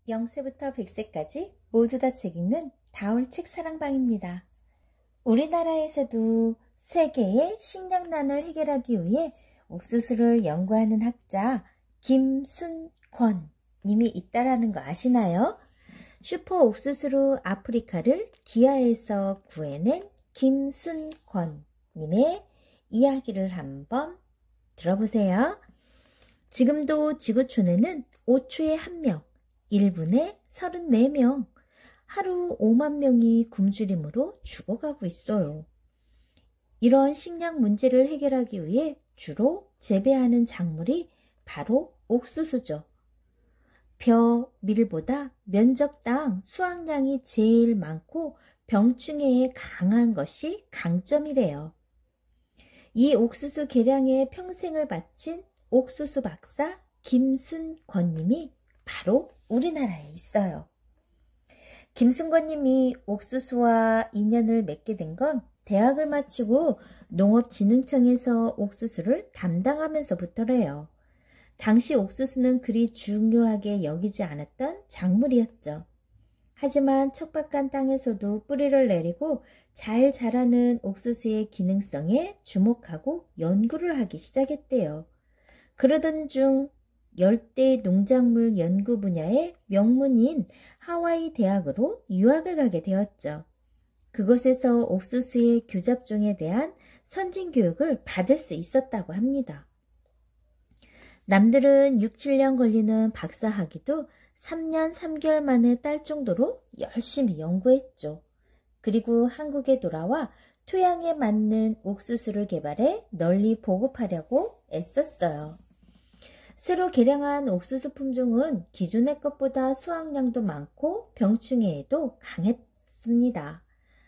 0세부터 100세까지 모두 다 책 읽는 다올 책 사랑방입니다. 우리나라에서도 세계의 식량난을 해결하기 위해 옥수수를 연구하는 학자 김순권 님이 있다라는 거 아시나요? 슈퍼 옥수수로 아프리카를 기아에서 구해낸 김순권 님의 이야기를 한번 들어보세요. 지금도 지구촌에는 5초에 1명, 1분에 34명, 하루 5만 명이 굶주림으로 죽어가고 있어요. 이런 식량 문제를 해결하기 위해 주로 재배하는 작물이 바로 옥수수죠. 벼, 밀보다 면적당 수확량이 제일 많고 병충해에 강한 것이 강점이래요. 이 옥수수 개량에 평생을 바친 옥수수 박사 김순권 님이 바로 우리나라에 있어요. 김순권 님이 옥수수와 인연을 맺게 된 건 대학을 마치고 농업진흥청에서 옥수수를 담당하면서부터래요. 당시 옥수수는 그리 중요하게 여기지 않았던 작물이었죠. 하지만 척박한 땅에서도 뿌리를 내리고 잘 자라는 옥수수의 기능성에 주목하고 연구를 하기 시작했대요. 그러던 중 열대 농작물 연구 분야의 명문인 하와이 대학으로 유학을 가게 되었죠. 그곳에서 옥수수의 교잡종에 대한 선진 교육을 받을 수 있었다고 합니다. 남들은 6, 7년 걸리는 박사 학위도 3년 3개월 만에 딸 정도로 열심히 연구했죠. 그리고 한국에 돌아와 토양에 맞는 옥수수를 개발해 널리 보급하려고 애썼어요. 새로 개량한 옥수수 품종은 기존의 것보다 수확량도 많고 병충해에도 강했습니다.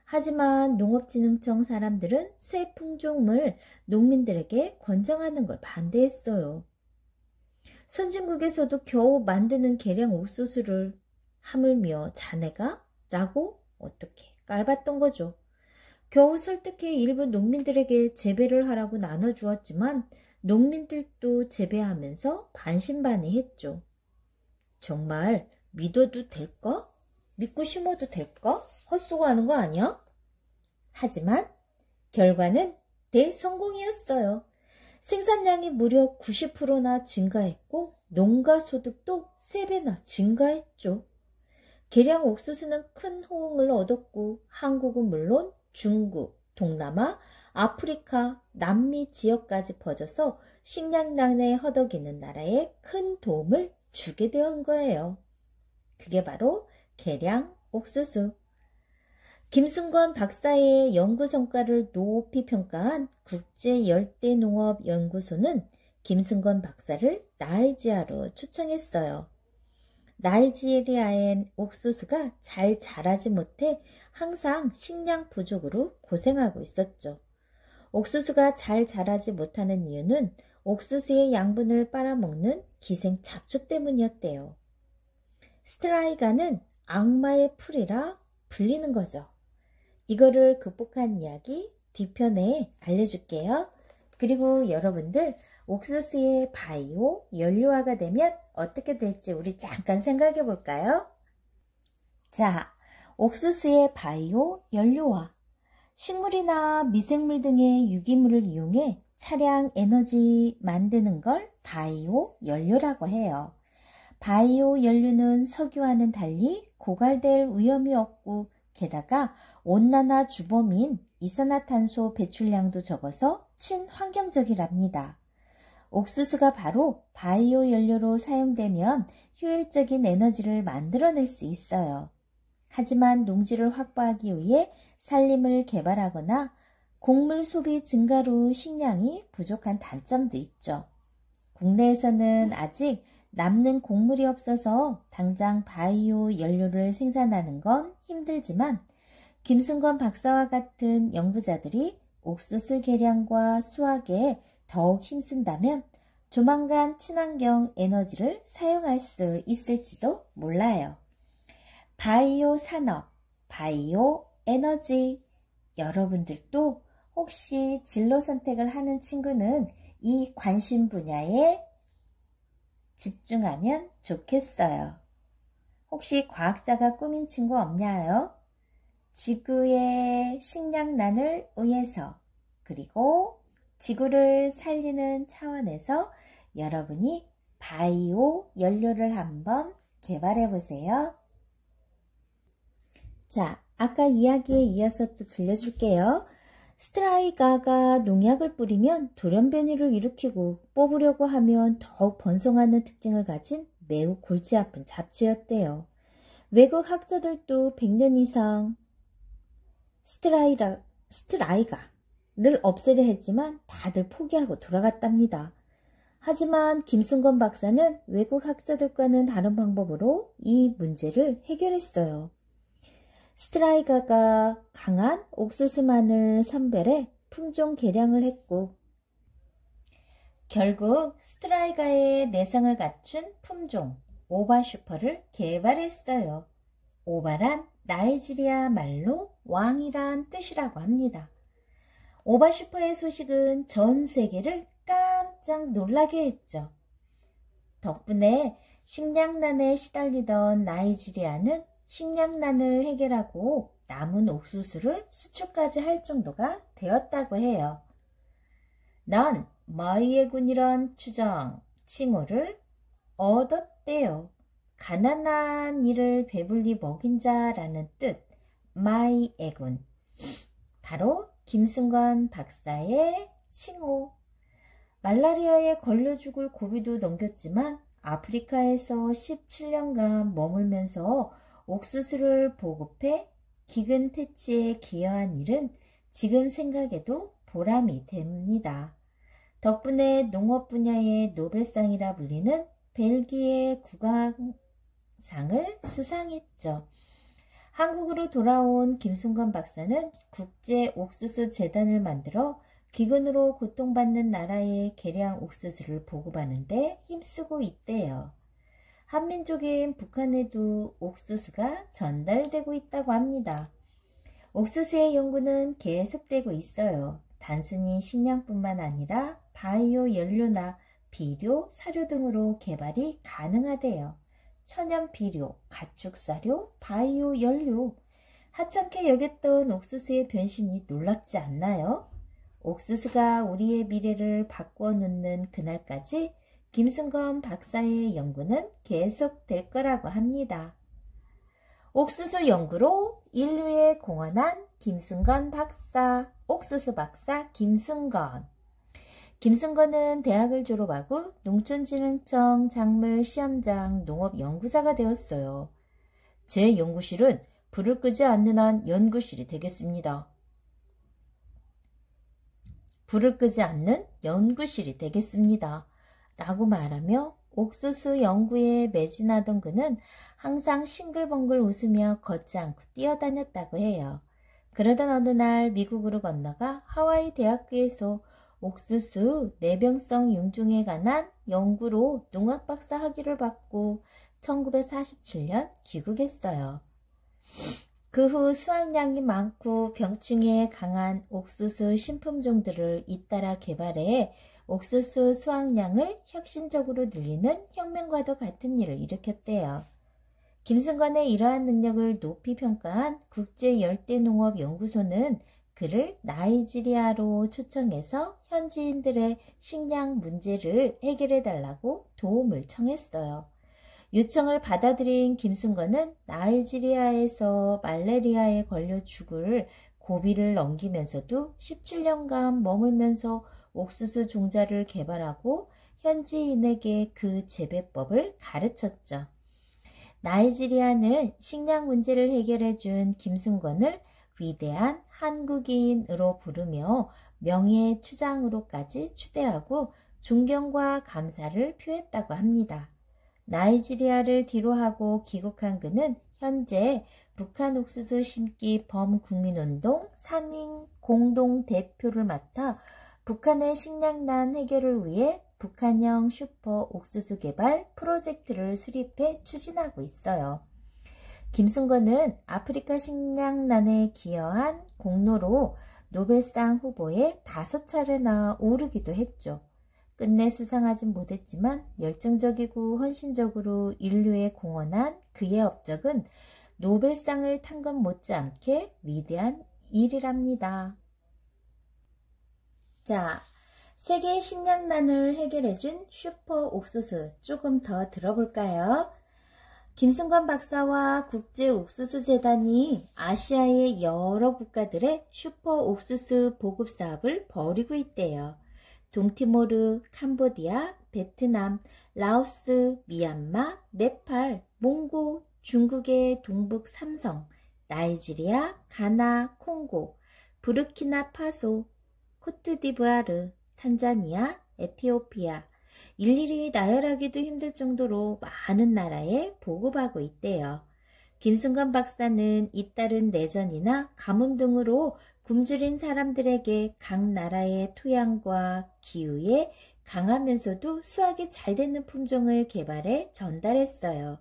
하지만 농업진흥청 사람들은 새 품종을 농민들에게 권장하는 걸 반대했어요. 선진국에서도 겨우 만드는 개량 옥수수를 하물며 자네가? 라고 어떻게 깔봤던 거죠. 겨우 설득해 일부 농민들에게 재배를 하라고 나눠주었지만 농민들도 재배하면서 반신반의했죠. 정말 믿어도 될까? 믿고 심어도 될까? 헛수고하는 거 아니야? 하지만 결과는 대성공이었어요. 생산량이 무려 90%나 증가했고 농가 소득도 3배나 증가했죠. 개량 옥수수는 큰 호응을 얻었고 한국은 물론 중국, 동남아, 아프리카, 남미 지역까지 퍼져서 식량난에 허덕이는 나라에 큰 도움을 주게 된 거예요. 그게 바로 개량 옥수수. 김순권 박사의 연구 성과를 높이 평가한 국제열대농업연구소는 김순권 박사를 나이지리아로 초청했어요. 나이지리아엔 옥수수가 잘 자라지 못해 항상 식량 부족으로 고생하고 있었죠. 옥수수가 잘 자라지 못하는 이유는 옥수수의 양분을 빨아먹는 기생 잡초 때문이었대요. 스트라이가는 악마의 풀이라 불리는 거죠. 이거를 극복한 이야기 뒤편에 알려줄게요. 그리고 여러분들 옥수수의 바이오 연료화가 되면 어떻게 될지 우리 잠깐 생각해 볼까요? 자, 옥수수의 바이오 연료화. 식물이나 미생물 등의 유기물을 이용해 차량 에너지 만드는 걸 바이오 연료라고 해요. 바이오 연료는 석유와는 달리 고갈될 위험이 없고 게다가 온난화 주범인 이산화탄소 배출량도 적어서 친환경적이랍니다. 옥수수가 바로 바이오 연료로 사용되면 효율적인 에너지를 만들어낼 수 있어요. 하지만 농지를 확보하기 위해 산림을 개발하거나 곡물 소비 증가로 식량이 부족한 단점도 있죠. 국내에서는 아직 남는 곡물이 없어서 당장 바이오 연료를 생산하는 건 힘들지만 김순권 박사와 같은 연구자들이 옥수수 개량과 수확에 더욱 힘쓴다면 조만간 친환경 에너지를 사용할 수 있을지도 몰라요. 바이오 산업, 바이오 에너지. 여러분들도 혹시 진로 선택을 하는 친구는 이 관심 분야에 집중하면 좋겠어요. 혹시 과학자가 꾸민 친구 없냐요? 지구의 식량난을 위해서, 그리고 지구를 살리는 차원에서 여러분이 바이오 연료를 한번 개발해 보세요. 자, 아까 이야기에 이어서 또 들려줄게요. 스트라이가가 농약을 뿌리면 돌연변이를 일으키고 뽑으려고 하면 더욱 번성하는 특징을 가진 매우 골치 아픈 잡초였대요. 외국 학자들도 100년 이상 스트라이가를 없애려 했지만 다들 포기하고 돌아갔답니다. 하지만 김순건 박사는 외국 학자들과는 다른 방법으로 이 문제를 해결했어요. 스트라이가가 강한 옥수수만을 선별해 품종 개량을 했고, 결국 스트라이가의 내성을 갖춘 품종 오바슈퍼를 개발했어요. 오바란 나이지리아 말로 왕이란 뜻이라고 합니다. 오바슈퍼의 소식은 전 세계를 깜짝 놀라게 했죠. 덕분에 식량난에 시달리던 나이지리아는 식량난을 해결하고 남은 옥수수를 수출까지 할 정도가 되었다고 해요. 넌 마이에군이란 추정, 칭호를 얻었대요. 가난한 이를 배불리 먹인 자라는 뜻, 마이에군. 바로 김순건 박사의 칭호. 말라리아에 걸려 죽을 고비도 넘겼지만 아프리카에서 17년간 머물면서 옥수수를 보급해 기근 퇴치에 기여한 일은 지금 생각해도 보람이 됩니다. 덕분에 농업 분야의 노벨상이라 불리는 벨기에 국왕상을 수상했죠. 한국으로 돌아온 김순건 박사는 국제 옥수수 재단을 만들어 기근으로 고통받는 나라의 개량 옥수수를 보급하는 데 힘쓰고 있대요. 한민족인 북한에도 옥수수가 전달되고 있다고 합니다. 옥수수의 연구는 계속되고 있어요. 단순히 식량뿐만 아니라 바이오 연료나 비료, 사료 등으로 개발이 가능하대요. 천연 비료, 가축 사료, 바이오 연료. 하찮게 여겼던 옥수수의 변신이 놀랍지 않나요? 옥수수가 우리의 미래를 바꿔 놓는 그날까지 김순건 박사의 연구는 계속될 거라고 합니다. 옥수수 연구로 인류에 공헌한 김순건 박사, 옥수수 박사 김순건. 김순건은 대학을 졸업하고 농촌진흥청 작물시험장 농업연구사가 되었어요. 제 연구실은 불을 끄지 않는 한 연구실이 되겠습니다. 불을 끄지 않는 연구실이 되겠습니다. 라고 말하며 옥수수 연구에 매진하던 그는 항상 싱글벙글 웃으며 걷지 않고 뛰어다녔다고 해요. 그러던 어느 날 미국으로 건너가 하와이 대학교에서 옥수수 내병성 융종에 관한 연구로 농학박사 학위를 받고 1947년 귀국했어요. 그 후 수확량이 많고 병충해에 강한 옥수수 신품종들을 잇따라 개발해 옥수수 수확량을 혁신적으로 늘리는 혁명과도 같은 일을 일으켰대요. 김순건의 이러한 능력을 높이 평가한 국제열대농업연구소는 그를 나이지리아로 초청해서 현지인들의 식량 문제를 해결해달라고 도움을 청했어요. 요청을 받아들인 김순건은 나이지리아에서 말레리아에 걸려 죽을 고비를 넘기면서도 17년간 머물면서 옥수수 종자를 개발하고 현지인에게 그 재배법을 가르쳤죠. 나이지리아는 식량 문제를 해결해준 김순건을 위대한 한국인으로 부르며 명예추장으로까지 추대하고 존경과 감사를 표했다고 합니다. 나이지리아를 뒤로하고 귀국한 그는 현재 북한 옥수수 심기 범국민운동 상임 공동대표를 맡아 북한의 식량난 해결을 위해 북한형 슈퍼 옥수수 개발 프로젝트를 수립해 추진하고 있어요. 김순건은 아프리카 식량난에 기여한 공로로 노벨상 후보에 5차례나 오르기도 했죠. 끝내 수상하진 못했지만 열정적이고 헌신적으로 인류에 공헌한 그의 업적은 노벨상을 탄 것 못지않게 위대한 일이랍니다. 자, 세계의 식량난을 해결해준 슈퍼 옥수수 조금 더 들어볼까요? 김승관 박사와 국제옥수수재단이 아시아의 여러 국가들의 슈퍼 옥수수 보급 사업을 벌이고 있대요. 동티모르, 캄보디아, 베트남, 라오스, 미얀마, 네팔, 몽고, 중국의 동북 삼성, 나이지리아, 가나, 콩고, 부르키나파소, 코트디부아르, 탄자니아, 에티오피아, 일일이 나열하기도 힘들 정도로 많은 나라에 보급하고 있대요. 김승관 박사는 잇따른 내전이나 가뭄 등으로 굶주린 사람들에게 각 나라의 토양과 기후에 강하면서도 수확이 잘 되는 품종을 개발해 전달했어요.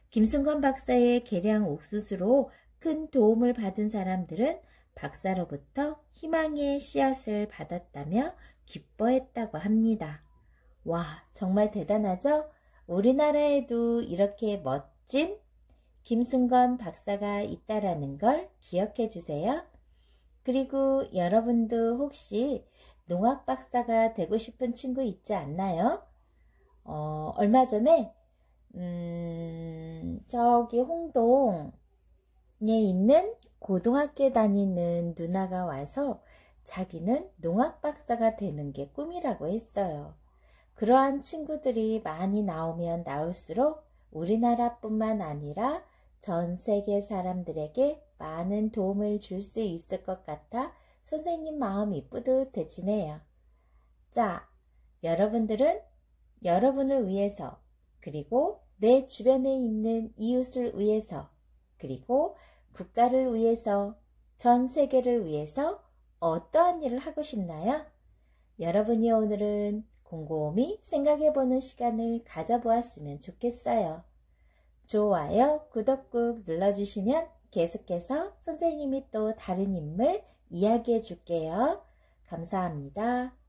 김승관 박사의 개량 옥수수로 큰 도움을 받은 사람들은 박사로부터 희망의 씨앗을 받았다며 기뻐했다고 합니다. 와, 정말 대단하죠? 우리나라에도 이렇게 멋진 김승관 박사가 있다라는 걸 기억해 주세요. 그리고 여러분도 혹시 농학 박사가 되고 싶은 친구 있지 않나요? 얼마 전에 저기 홍동에 있는 고등학교에 다니는 누나가 와서 자기는 농학 박사가 되는 게 꿈이라고 했어요. 그러한 친구들이 많이 나오면 나올수록 우리나라뿐만 아니라 전 세계 사람들에게 많은 도움을 줄 수 있을 것 같아 선생님 마음이 뿌듯해지네요. 자, 여러분들은 여러분을 위해서, 그리고 내 주변에 있는 이웃을 위해서, 그리고 국가를 위해서, 전 세계를 위해서 어떠한 일을 하고 싶나요? 여러분이 오늘은 곰곰이 생각해보는 시간을 가져보았으면 좋겠어요. 좋아요, 구독 꾹 눌러주시면 계속해서 선생님이 또 다른 인물 이야기해 줄게요. 감사합니다.